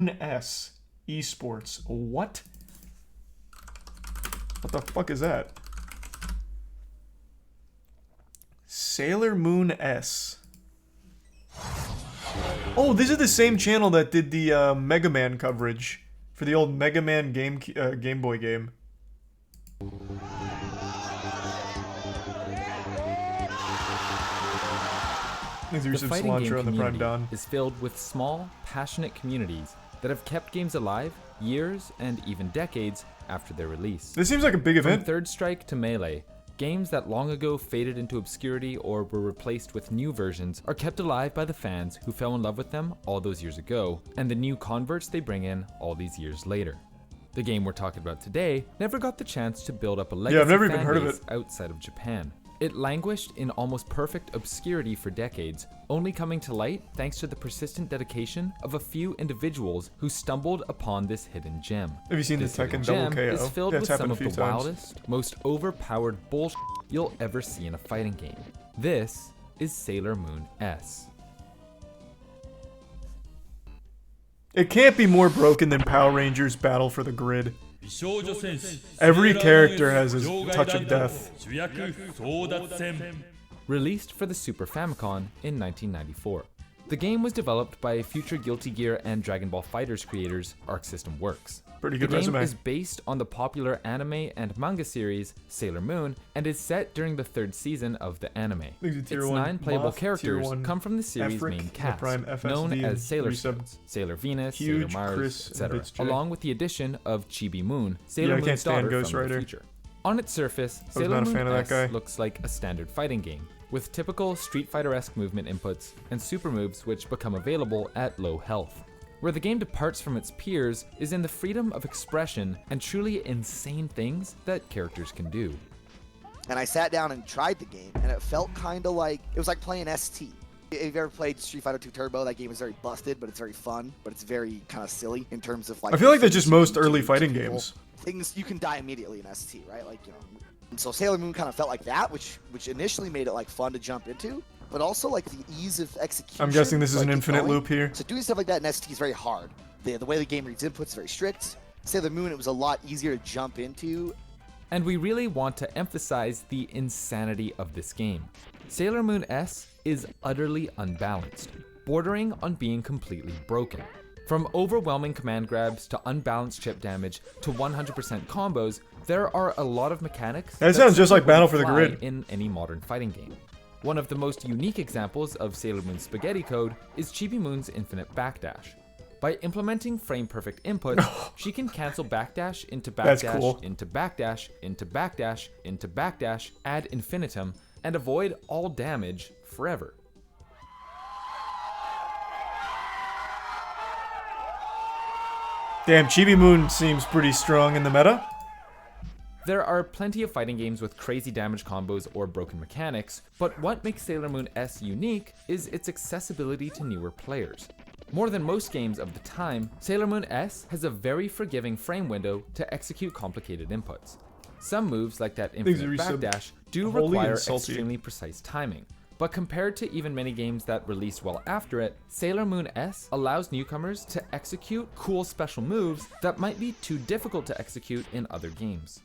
S Esports. What? What the fuck is that? Sailor Moon S. Oh, this is the same channel that did the Mega Man coverage for the old Mega Man Game Boy game. The fighting game community is filled with small, passionate communities that have kept games alive years and even decades after their release. This seems like a big event. From Third Strike to Melee, games that long ago faded into obscurity or were replaced with new versions are kept alive by the fans who fell in love with them all those years ago, and the new converts they bring in all these years later. The game we're talking about today never got the chance to build up a legacy I've never even fan heard of base it. outside of Japan. It languished in almost perfect obscurity for decades, only coming to light thanks to the persistent dedication of a few individuals who stumbled upon this hidden gem. Have you seen This the hidden Tekken double gem KO? is filled Yeah, with it's some happened a of few the times. wildest, most overpowered bullshit you'll ever see in a fighting game. This is Sailor Moon S. It can't be more broken than Power Rangers Battle for the Grid. Every character has his touch of death. Released for the Super Famicom in 1994. The game was developed by future Guilty Gear and Dragon Ball FighterZ creators Arc System Works. Pretty good The game resume. is based on the popular anime and manga series Sailor Moon and is set during the third season of the anime. Tier Its 1 9 playable Moth, Tier characters 1 come from the series' Efric, main cast, Prime FSD, known as Sailor Resub, Scouts, Sailor Venus, Huge, Sailor Mars, Chris, and etc., Bits J. along with the addition of Chibi Moon, Sailor I Moon's can't stand daughter Ghost from the Rider. future. On its surface, was Sailor not a Moon fan of that S guy. looks like a standard fighting game, with typical Street Fighter-esque movement inputs and super moves which become available at low health. Where the game departs from its peers is in the freedom of expression and truly insane things that characters can do. And I sat down and tried the game, and it felt kind of like, it was like playing ST. If you've ever played Street Fighter 2 Turbo, that game is very busted, but it's very fun, but it's very kind of silly in terms of like... I feel like that's just most efficiency early to fighting people. games. Things, you can die immediately in ST, right? Like, you know. And so Sailor Moon kind of felt like that, which initially made it like fun to jump into, but also like the ease of execution. I'm guessing this is like, an infinite going. loop here. So doing stuff like that in ST is very hard. The way the game reads inputs is very strict. Sailor Moon, it was a lot easier to jump into. And we really want to emphasize the insanity of this game. Sailor Moon S is utterly unbalanced, bordering on being completely broken. From overwhelming command grabs to unbalanced chip damage to 100% combos, there are a lot of mechanics That sounds just like simply Battle for the fly Grid. in any modern fighting game. One of the most unique examples of Sailor Moon's spaghetti code is Chibi Moon's infinite backdash. By implementing frame-perfect inputs, she can cancel backdash into That's backdash, cool. into backdash, into backdash, into backdash, ad infinitum, and avoid all damage forever. Damn, Chibi Moon seems pretty strong in the meta. There are plenty of fighting games with crazy damage combos or broken mechanics, but what makes Sailor Moon S unique is its accessibility to newer players. More than most games of the time, Sailor Moon S has a very forgiving frame window to execute complicated inputs. Some moves, like that infinite backdash, do wholly require insulting. extremely precise timing. But compared to even many games that released well after it, Sailor Moon S allows newcomers to execute cool special moves that might be too difficult to execute in other games.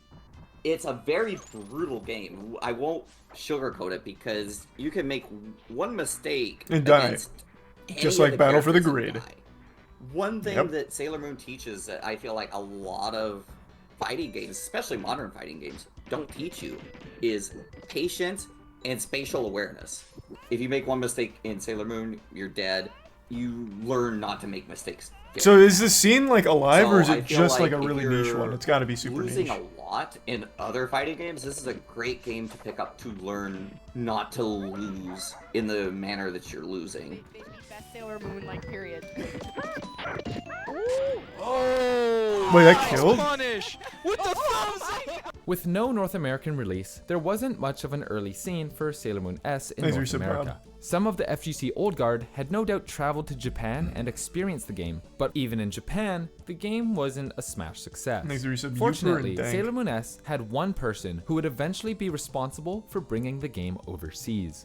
It's a very brutal game. I won't sugarcoat it because you can make one mistake And die. against any Just of like the Battle for the characters and Grid. die. One thing Yep. that Sailor Moon teaches that I feel like a lot of fighting games, especially modern fighting games, don't teach you is patience and spatial awareness. If you make one mistake in Sailor Moon, you're dead. You learn not to make mistakes. So is this scene like alive, or is So I it feel just like a if really niche you're one? It's got to be super losing niche. a lot in other fighting games, this is a great game to pick up to learn not to lose in the manner that you're losing. Best Sailor Moon, like, period. Wait, that killed? Punish with the thumbs up. With no North American release, there wasn't much of an early scene for Sailor Moon S in Thanks, North Reset Brown. America. Some of the FGC Old Guard had no doubt traveled to Japan and experienced the game, but even in Japan, the game wasn't a smash success. Thanks, Reset. You Fortunately, were dank. Sailor Moon S had one person who would eventually be responsible for bringing the game overseas.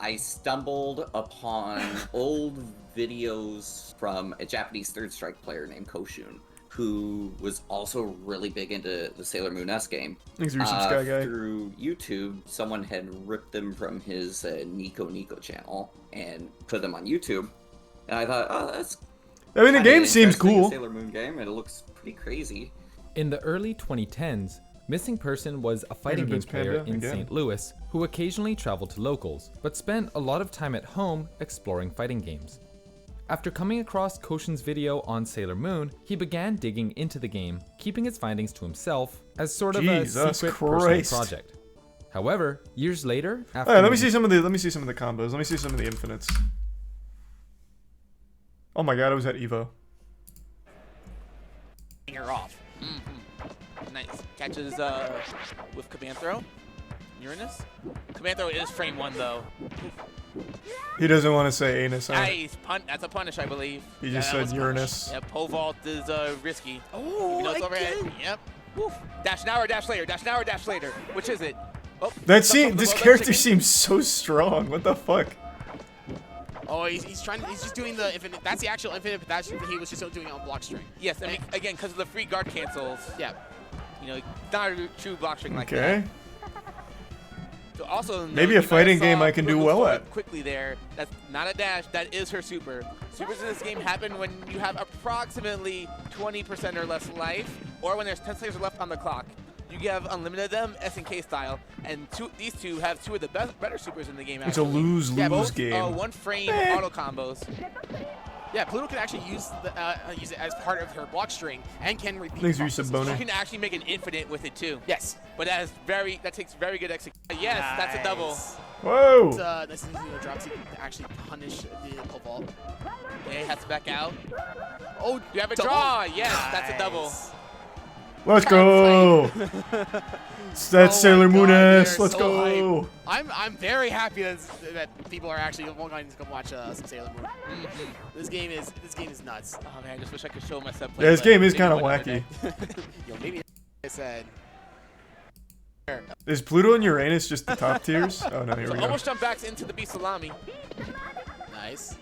I stumbled upon old videos from a Japanese Third Strike player named Koshun, who was also really big into the Sailor Moon S game. Thanks for your Sky Guy. Through YouTube, someone had ripped them from his Nico Nico channel and put them on YouTube. And I thought, oh, that's... I mean, the game seems cool. Sailor Moon game, and it looks pretty crazy. In the early 2010s, Missing Person was a fighting game player in St. Louis who occasionally traveled to locals, but spent a lot of time at home exploring fighting games. After coming across Koshun's video on Sailor Moon, he began digging into the game, keeping his findings to himself as sort of a secret personal project. However, years later, after let me see some of the combos. Let me see some of the infinites. Oh my god, I was at Evo. Her off. Nice. Catches with command throw. Uranus. Command throw is frame 1 though. He doesn't want to say anus. Huh? Nice. That's a punish, I believe. He just said Uranus. Yeah, pole vault is risky. Oh, it's overhead. Yep. Woof. Dash now or dash later. Dash now or dash later. Which is it? Oh, this character seems so strong. What the fuck? Oh, he's just doing the infinite. That's the actual infinite, but that's he was just doing it on block string. Yes, I mean, again, because of the free guard cancels. Yeah. You know, not a true block string like that. Okay. So also, maybe a fighting game I can do well at. Quickly there. That's not a dash. That is her super. Supers in this game happen when you have approximately 20% or less life, or when there's 10 seconds left on the clock. You have unlimited them, SNK style, and these two have two of the better supers in the game. It's a lose-lose game. One frame auto combos. Yeah, Pluto can actually use it as part of her block string and can repeat. Thanks for your sub boner. You can actually make an infinite with it too. Yes, but that takes very good execution. Yes, nice. That's a double. Whoa! This is drop to actually punish the pole vault. Okay, has to back out. Oh, you have a draw. Yes, nice. That's a double. Let's go! That's Sailor Moon S. Let's go! I'm very happy that people are actually going to come watch some Sailor Moon. This game is nuts. Oh man, I just wish I could show myself. Yeah, this game is kind of wacky. Yo, maybe I said. Is Pluto and Uranus just the top tiers? Oh no, here we go. Almost jump back into the beast salami. Nice.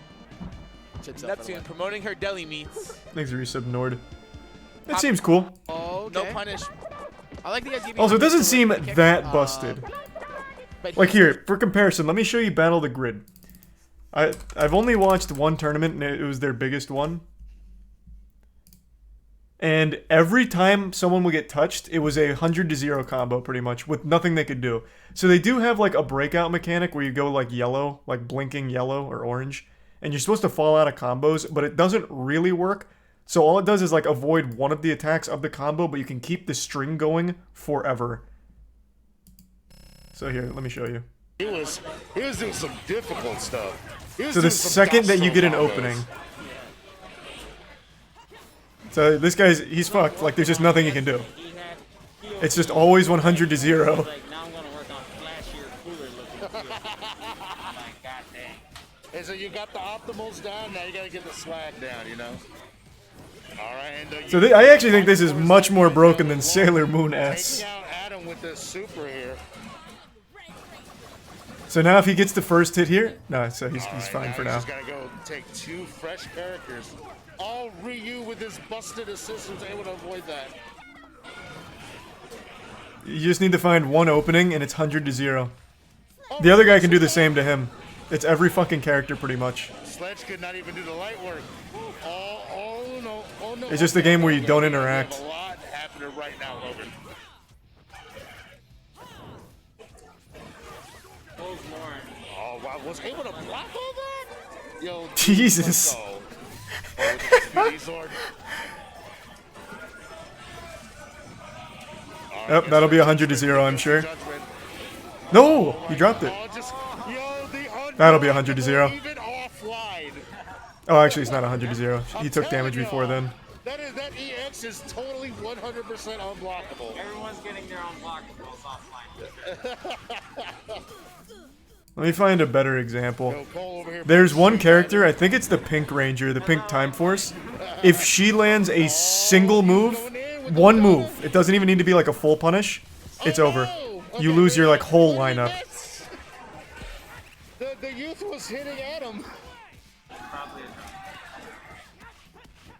Neptune promoting her deli meats. Thanks for your sub Nord. It seems cool. Oh, okay. No punish. I like the idea. Also, it doesn't seem that busted. Like here, for comparison, let me show you Battle the Grid. I've only watched one tournament, and it was their biggest one. And every time someone would get touched, it was a 100-0 combo, pretty much, with nothing they could do. So they do have like a breakout mechanic where you go like yellow, like blinking yellow or orange, and you're supposed to fall out of combos, but it doesn't really work. So all it does is like avoid one of the attacks of the combo, but you can keep the string going forever. So here, let me show you. He was doing some difficult stuff. So the second that you get an opening. So this he's fucked. Like there's just nothing he can do. It's just always 100 to 0. And so you got the optimals down, now you gotta get the swag down, you know? Alright, so I actually think this is much more broken than Sailor Moon S. Taking out Adam with this super here. So now if he gets the first hit here, no, so he's fine for now. He's gotta go take two fresh characters. All Ryu with his busted assist was able to avoid that. You just need to find one opening and it's 100 to 0. The other guy can do the same to him. It's every fucking character pretty much. Sledge could not even do the light work. Oh no. It's just a game where you don't interact. A lot happening right now, Logan. Oh wow, was able to block all that? Yo, Jesus. Yep, that'll be 100 to 0, I'm sure. No, he dropped it. That'll be 100 to 0. Oh, actually, it's not 100 to 0. He took damage before then. That EX is totally 100% unblockable. Everyone's getting their unblockables offline. Let me find a better example. There's one character, I think it's the Pink Ranger, the Pink Time Force. If she lands a single move, one move, it doesn't even need to be like a full punish, it's over. You lose your like whole lineup. the youth was hitting at him. Probably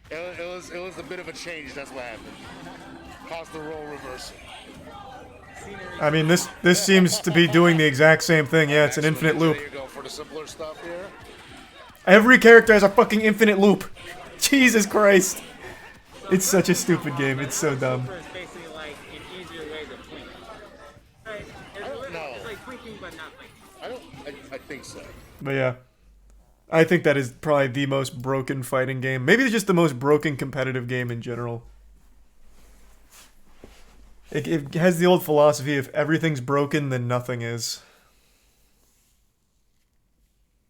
It was a bit of a change. That's what happened. Caused the role reversal. I mean, this seems to be doing the exact same thing. Yeah, it's an infinite loop. There you go for the simpler stuff here. Every character has a fucking infinite loop. Jesus Christ. It's such a stupid game. It's so dumb. Super is basically like an easier way to blink. Right? I don't know. It's like blinking but not blinking. I think so. But yeah. I think that is probably the most broken fighting game. Maybe just the most broken competitive game in general. It has the old philosophy, if everything's broken, then nothing is.